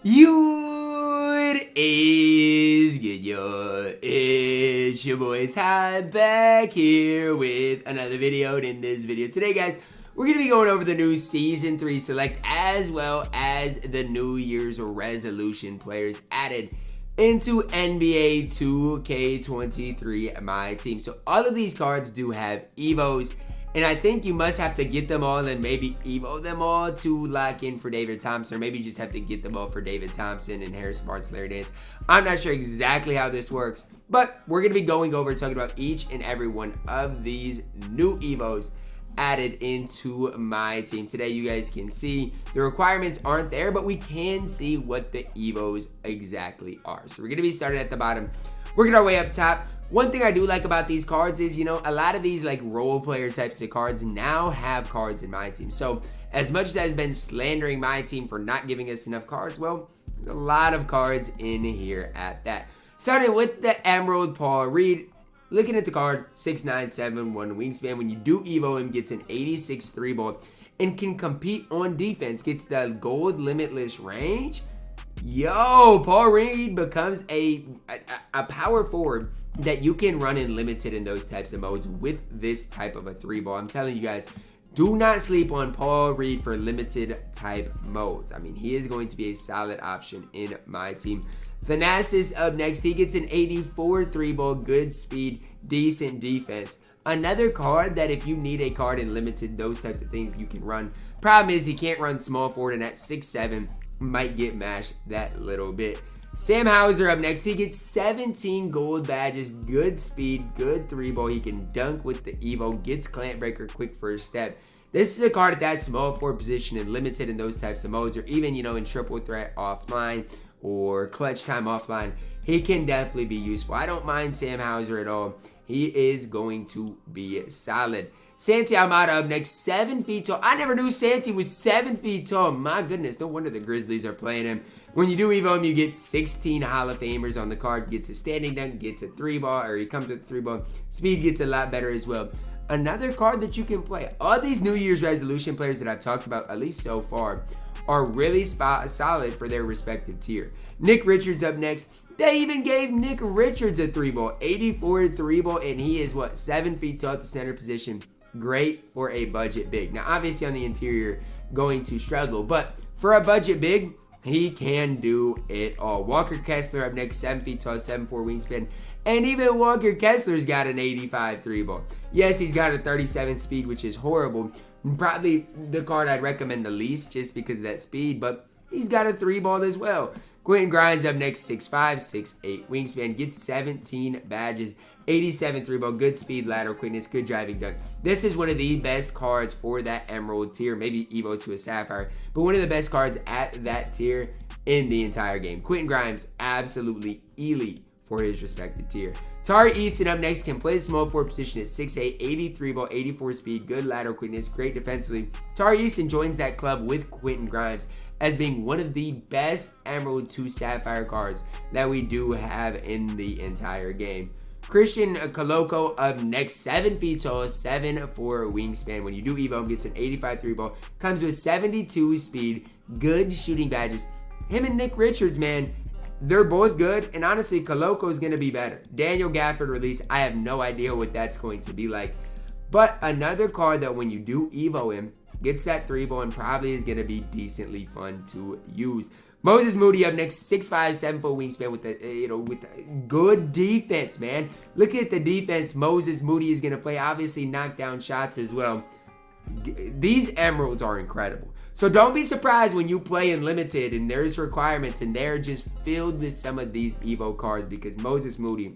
It is good, yo. It's your boy Ty back here with another video. And in this video today, guys, we're going to be going over the new Season 3 Select as well as the New Year's resolution players added into NBA 2K23 MyTEAM. So all of these cards do have EVOs, and I think you must have to get them all and maybe EVO them all to lock in for David Thompson, or maybe you just have to get them all for David Thompson and Harrison Barnes, Larry Nance. I'm not sure exactly how this works, but we're going to be going over talking about each and every one of these new EVOs added into MyTEAM. Today, you guys can see the requirements aren't there, but we can see what the EVOs exactly are. So we're going to be starting at the bottom, working our way up top. One thing I do like about these cards is, you know, a lot of these like role player types of cards now have cards in MyTEAM. So as much as I've been slandering MyTEAM for not giving us enough cards, well, there's a lot of cards in here at that. Starting with the Emerald Paul Reed. Looking at the card, 6'9", 7'1" wingspan. When you do EVO him, gets an 86 3-ball and can compete on defense. Gets the gold limitless range. Yo, Paul Reed becomes a power forward that you can run in limited in those types of modes with this type of a 3-ball. I'm telling you guys, do not sleep on Paul Reed for limited type modes. I mean, he is going to be a solid option in MyTEAM. Thanasis up next. He gets an 84 3-ball, good speed, decent defense. Another card that if you need a card in limited, those types of things you can run. Problem is he can't run small forward, and at 6'7", might get mashed that little bit. Sam Hauser up next. He gets 17 gold badges, good speed, good 3-ball. He can dunk with the EVO, gets clamp breaker, quick first step. This is a card at that small forward position and limited in those types of modes, or even, you know, in triple threat offline or clutch time offline. He can definitely be useful. I don't mind Sam Hauser at all. He is going to be solid. Santi Almada up next, 7 feet tall. I never knew Santi was 7 feet tall. My goodness, no wonder the Grizzlies are playing him. When you do EVO him, you get 16 Hall of Famers on the card. Gets a standing dunk, gets a 3-ball, or he comes with a 3-ball. Speed gets a lot better as well. Another card that you can play. All these New Year's resolution players that I've talked about, at least so far, are really solid for their respective tier. Nick Richards up next. They even gave Nick Richards a 3-ball, 84 3-ball, and he is, what, 7 feet tall at the center position. Great for a budget big. Now, obviously on the interior, going to struggle, but for a budget big, he can do it all. Walker Kessler up next, 7 feet tall, 7'4" wingspan. And even Walker Kessler's got an 85 3-ball. Yes, he's got a 37 speed, which is horrible. Probably the card I'd recommend the least just because of that speed, but he's got a 3-ball as well. Quentin Grimes up next, 6'5", 6'8" wingspan, gets 17 badges, 87 3-ball, good speed, lateral quickness, good driving dunk. This is one of the best cards for that Emerald tier, maybe EVO to a Sapphire, but one of the best cards at that tier in the entire game. Quentin Grimes, absolutely elite for his respective tier. Tari Easton up next, can play the small forward position at 6'8", 83 ball, 84 speed, good lateral quickness, great defensively. Tari Easton joins that club with Quentin Grimes as being one of the best Emerald to Sapphire cards that we do have in the entire game. Christian Koloko up next, 7 feet tall, 7'4" wingspan. When you do EVO, gets an 85 3-ball, comes with 72 speed, good shooting badges. Him and Nick Richards, man, they're both good, and honestly, Koloko is going to be better. Daniel Gafford release, I have no idea what that's going to be like. But another card that when you do EVO him, gets that 3-ball and probably is going to be decently fun to use. Moses Moody up next, 6'5", 7' wingspan with the good defense, man. Look at the defense Moses Moody is going to play. Obviously, knockdown shots as well. These Emeralds are incredible. So don't be surprised when you play in limited and there's requirements and they're just filled with some of these EVO cards, because Moses Moody,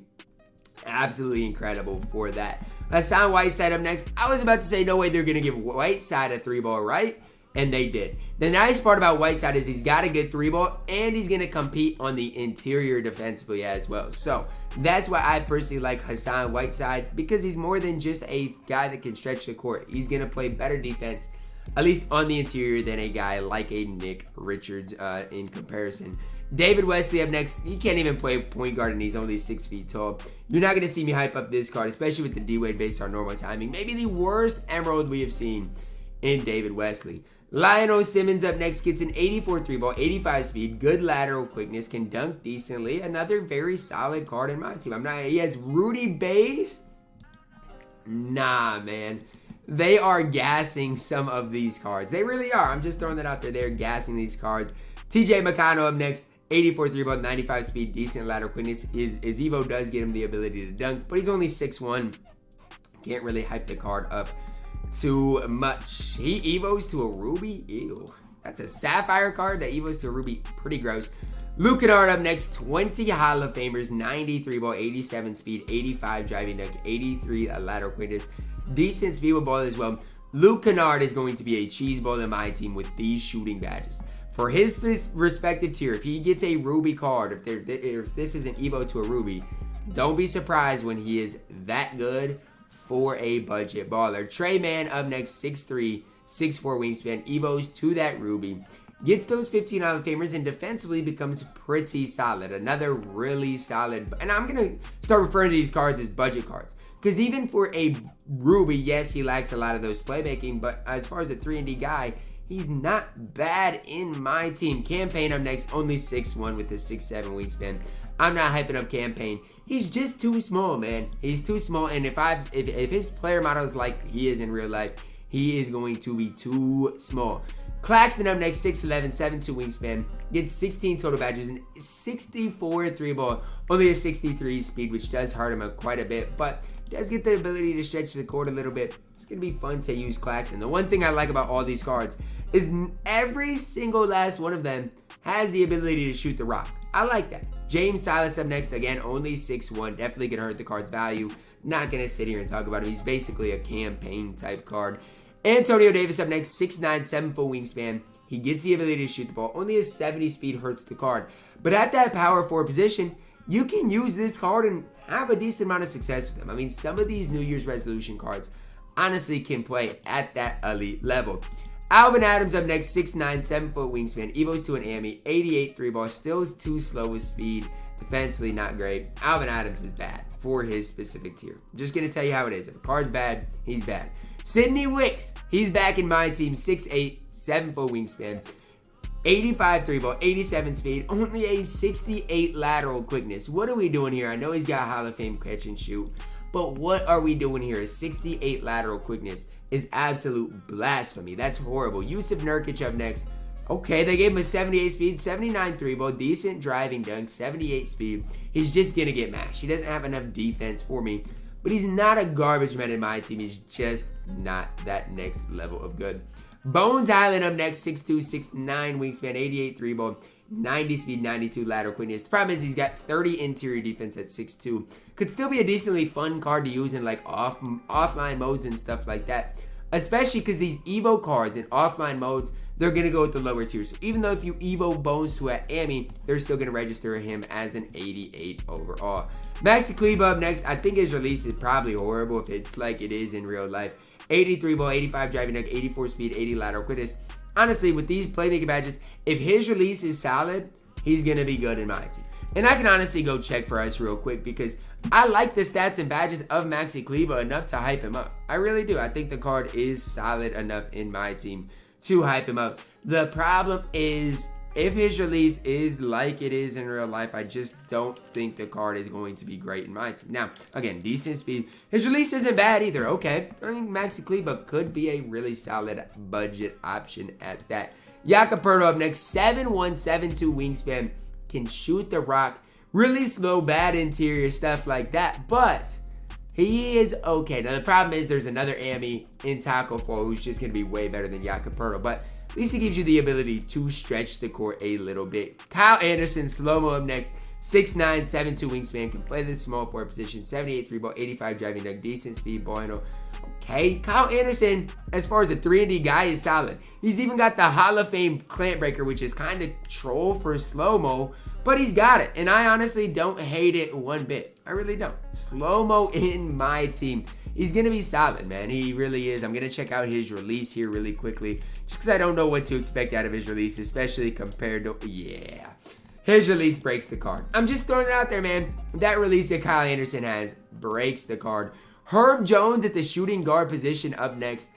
absolutely incredible for that. Hassan Whiteside up next. I was about to say no way they're going to give Whiteside a 3-ball, right? And they did. The nice part about Whiteside is he's got a good 3-ball and he's going to compete on the interior defensively as well. So that's why I personally like Hassan Whiteside, because he's more than just a guy that can stretch the court. He's going to play better defense, at least on the interior, than a guy like a Nick Richards in comparison. David Wesley up next. He can't even play point guard and he's only 6 feet tall. You're not going to see me hype up this card, especially with the D-Wade based on normal timing. Maybe the worst Emerald we have seen in David Wesley. Lionel Simmons up next gets an 84 3-ball, 85 speed, good lateral quickness, can dunk decently. Another very solid card in my team. He has Rudy Bays. Nah, man. They are gassing some of these cards. They really are. I'm just throwing that out there. They're gassing these cards. TJ McConnell up next. 84 3-ball, 95 speed, decent lateral quickness. His EVO does get him the ability to dunk, but he's only 6'1". Can't really hype the card up too much. He EVOs to a Ruby? Ew. That's a Sapphire card that EVOs to a Ruby. Pretty gross. Luke Kennard up next. 20 Hall of Famers, 93 ball, 87 speed, 85 driving dunk, 83 lateral quickness. Decent speed with ball as well. Luke Kennard is going to be a cheese ball in my team with these shooting badges. For his respective tier, if he gets a Ruby card, if this is an EVO to a Ruby, don't be surprised when he is that good for a budget baller. Trey Mann up next, 6'3", 6'4" wingspan, EVOs to that Ruby. Gets those 15 Hall of Famers and defensively becomes pretty solid. Another really solid, and I'm going to start referring to these cards as budget cards. Because even for a Ruby, yes, he lacks a lot of those playmaking, but as far as a 3-and-D guy, he's not bad in my team. Campaign up next, only 6'1" with a 6'7" wingspan. I'm not hyping up Campaign. He's just too small, man. He's too small, and if his player model is like he is in real life, he is going to be too small. Claxton up next, 6'11", 7'2" wingspan. Gets 16 total badges and 64 3-ball. Only a 63 speed, which does hurt him quite a bit, but does get the ability to stretch the court a little bit. It's going to be fun to use Claxton. The one thing I like about all these cards is every single last one of them has the ability to shoot the rock. I like that. James Silas up next, again, only 6'1", definitely going to hurt the card's value. Not going to sit here and talk about him. He's basically a campaign type card. Antonio Davis up next, 6'9", 7' wingspan. He gets the ability to shoot the ball. Only a 70 speed hurts the card. But at that power forward position, you can use this card and have a decent amount of success with him. I mean, some of these New Year's resolution cards honestly can play at that elite level. Alvin Adams up next, 6'9", 7' wingspan, EVOs to an AMI, 88 3-ball, still is too slow with speed, defensively not great. Alvin Adams is bad for his specific tier. I'm just going to tell you how it is. If a card's bad, he's bad. Sidney Wicks, he's back in my team, 6'8", 7' wingspan, 85 3-ball, 87 speed, only a 68 lateral quickness. What are we doing here? I know he's got Hall of Fame catch and shoot, but what are we doing here? A 68 lateral quickness is absolute blasphemy. That's horrible. Yusuf Nurkic up next. Okay, they gave him a 78 speed, 79 3-ball, decent driving dunk, 78 speed. He's just going to get mashed. He doesn't have enough defense for me, but he's not a garbage man in my team. He's just not that next level of good. Bones Island up next, 6'2", 6'9", wingspan, 88 3-ball, 90 speed, 92 lateral quickness. The problem is he's got 30 interior defense at 6'2". Could still be a decently fun card to use in like offline modes and stuff like that. Especially because these EVO cards in offline modes, they're going to go with the lower tier. So even though if you EVO Bones to an AMI, they're still going to register him as an 88 overall. Maxi Kleber up next. I think his release is probably horrible if it's like it is in real life. 83 ball, 85 driving dunk, 84 speed, 80 lateral quickness. Honestly, with these playmaking badges, if his release is solid, he's going to be good in my team. And I can honestly go check for us real quick because I like the stats and badges of Maxi Kleber enough to hype him up. I really do. I think the card is solid enough in my team to hype him up. The problem is if his release is like it is in real life, I just don't think the card is going to be great in my team. Now, again, decent speed. His release isn't bad either. Okay, I think Maxi Kleber could be a really solid budget option at that. Jakob Poeltl up next, 7'1", 7'2" wingspan. Can shoot the rock. Really slow, bad interior, stuff like that. But he is okay. Now, the problem is there's another AMI in Taco Fall who's just going to be way better than Jakob Poeltl. But at least it gives you the ability to stretch the court a little bit. Kyle Anderson, slow-mo up next. 6'9", 7'2" wingspan. Can play the small forward position. 78 3-ball, 85 driving dunk. Decent speed, bueno. Okay, Kyle Anderson, as far as a 3-and-D guy, is solid. He's even got the Hall of Fame clamp breaker, which is kind of troll for slow-mo. But he's got it, and I honestly don't hate it one bit. I really don't. Slow-mo in my team. He's going to be solid, man. He really is. I'm going to check out his release here really quickly, just because I don't know what to expect out of his release, especially compared to, yeah. His release breaks the card. I'm just throwing it out there, man. That release that Kyle Anderson has breaks the card. Herb Jones at the shooting guard position up next.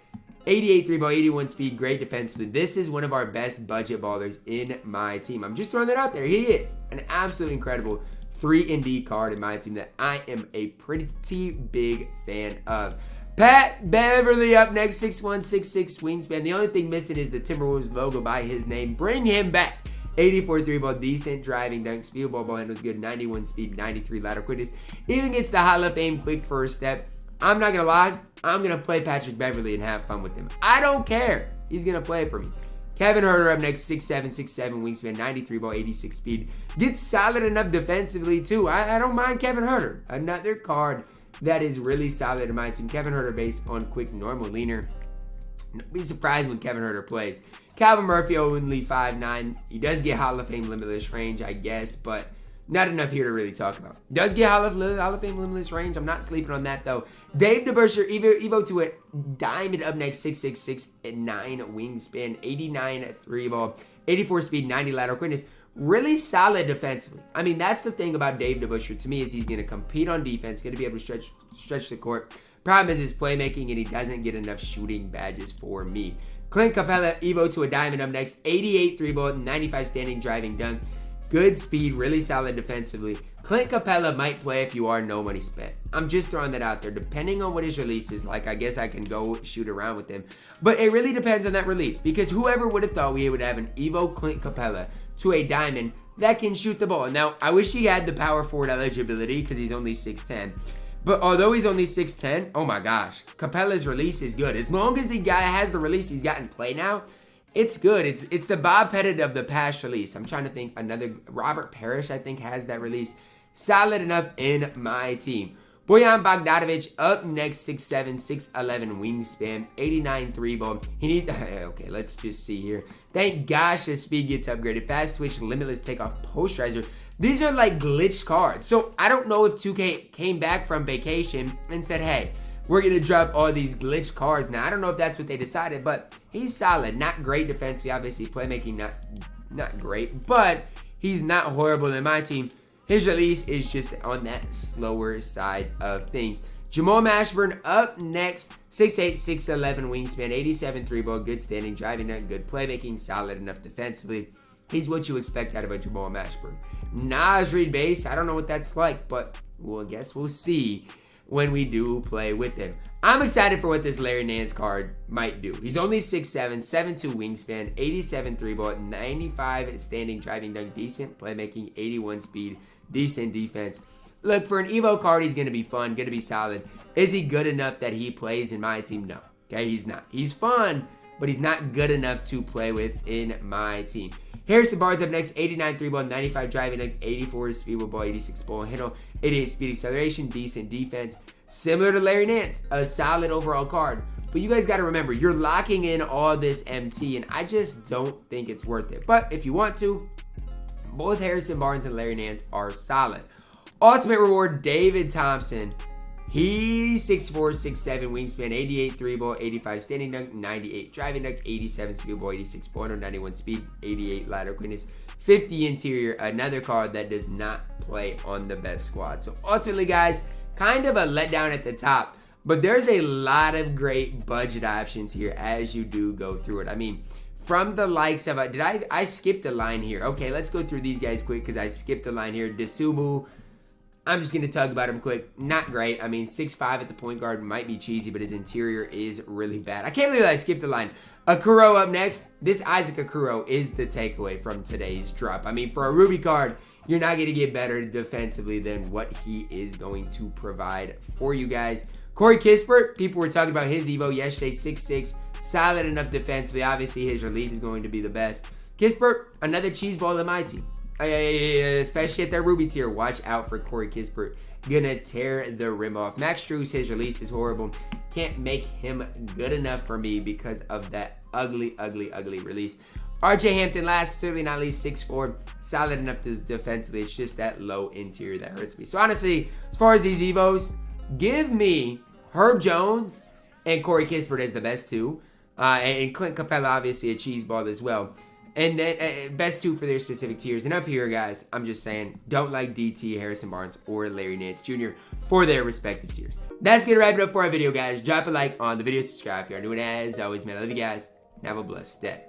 88 3 ball, 81 speed, great defensively. This is one of our best budget ballers in my team. I'm just throwing that out there. He is an absolutely incredible 3-and-D card in my team that I am a pretty big fan of. Pat Beverly up next, 6'1", 6'6" wingspan. The only thing missing is the Timberwolves logo by his name. Bring him back. 84 3-ball, decent driving dunk, speed ball handles good, 91 speed, 93 lateral quickness. Even gets the Hall of Fame quick first step. I'm not going to lie, I'm going to play Patrick Beverly and have fun with him. I don't care. He's going to play for me. Kevin Huerter up next, 6'7", 6'7", wingspan, 93 ball, 86 speed. Gets solid enough defensively too. I don't mind Kevin Huerter. Another card that is really solid in my team. Kevin Huerter based on quick, normal, leaner. Don't be surprised when Kevin Huerter plays. Calvin Murphy only 5'9". He does get Hall of Fame limitless range, I guess, but not enough here to really talk about. Does get Hall of Fame limitless range. I'm not sleeping on that, though. Dave DeBuscher, Evo to a diamond up next, 6'6", 6'9", wingspan, 89 3-ball, 84 speed, 90 lateral quickness. Really solid defensively. I mean, that's the thing about Dave DeBuscher to me is he's going to compete on defense, going to be able to stretch the court. Problem is his playmaking, and he doesn't get enough shooting badges for me. Clint Capella, Evo to a diamond up next, 88 3-ball, 95 standing driving dunk. Good speed, really solid defensively. Clint Capella might play if you are no money spent. I'm just throwing that out there. Depending on what his release is like, I guess I can go shoot around with him. But it really depends on that release, because whoever would have thought we would have an Evo Clint Capella to a diamond that can shoot the ball. Now, I wish he had the power forward eligibility because he's only 6'10". But although he's only 6'10", oh my gosh, Capella's release is good. As long as the guy has the release he's got in play now, it's good. It's the Bob Pettit of the past release. I'm trying to think. Another Robert Parrish, I think, has that release. Solid enough in my team. Bojan Bogdanovic up next, 6'7", 6'11", wingspan, 89 3-ball. He needs, okay, let's just see here. Thank gosh his speed gets upgraded. Fast switch, limitless takeoff, posterizer. These are like glitch cards. So I don't know if 2K came back from vacation and said, hey, we're going to drop all these glitch cards. Now, I don't know if that's what they decided, but he's solid. Not great defensively. Obviously, playmaking not great, but he's not horrible in my team. His release is just on that slower side of things. Jamal Mashburn up next, 6'8", 6'11", wingspan, 87 3-ball, good standing, driving dunk, good playmaking, solid enough defensively. He's what you expect out of a Jamal Mashburn. Naz Reid base, I don't know what that's like, but I guess we'll see when we do play with him. I'm excited for what this Larry Nance card might do. He's only 6'7", 7'2", wingspan, 87 3-ball, 95 standing, driving dunk, decent playmaking, 81 speed, decent defense. Look, for an Evo card, he's going to be fun, going to be solid. Is he good enough that he plays in my team? No. Okay, he's not. He's fun, but he's not good enough to play with in my team. Harrison Barnes up next, 89 3-ball, 95 driving dunk, 84 speed with ball, 86 ball handle, 88 speed acceleration, decent defense. Similar to Larry Nance, a solid overall card. But you guys got to remember, you're locking in all this MT, and I just don't think it's worth it. But if you want to, both Harrison Barnes and Larry Nance are solid. Ultimate reward, David Thompson. He's 6'4", 6'7", wingspan, 88 3-ball, 85 standing dunk, 98 driving dunk, 87 speed ball, 86 pointer, 91 speed, 88 lateral quickness, 50 interior. Another card that does not play on the best squad. So ultimately, guys, kind of a letdown at the top. But there's a lot of great budget options here as you do go through it. I mean, from the likes of, I skipped a line here. Okay, let's go through these guys quick because I skipped a line here. Dasumu, I'm just going to talk about him quick. Not great. I mean, 6'5" at the point guard might be cheesy, but his interior is really bad. I can't believe I skipped the line. Akuro up next. This Isaac Akuro is the takeaway from today's drop. I mean, for a Ruby card, you're not going to get better defensively than what he is going to provide for you guys. Corey Kispert, people were talking about his Evo yesterday, 6'6", solid enough defensively. Obviously, his release is going to be the best. Kispert, another cheese ball in my team. Especially at that Ruby tier. Watch out for Corey Kispert. Gonna tear the rim off. Max Strus, his release is horrible. Can't make him good enough for me because of that ugly release. RJ Hampton last, but certainly not least, 6'4", solid enough to defensively. It's just that low interior that hurts me. So honestly, as far as these Evos, give me Herb Jones and Corey Kispert as the best two. And Clint Capella, obviously a cheese ball as well. And then best 2 for their specific tiers. And up here, guys, I'm just saying, don't like DT, Harrison Barnes, or Larry Nance Jr. for their respective tiers. That's going to wrap it up for our video, guys. Drop a like on the video, subscribe if you are new, and as always, man, I love you guys, and have a blessed day.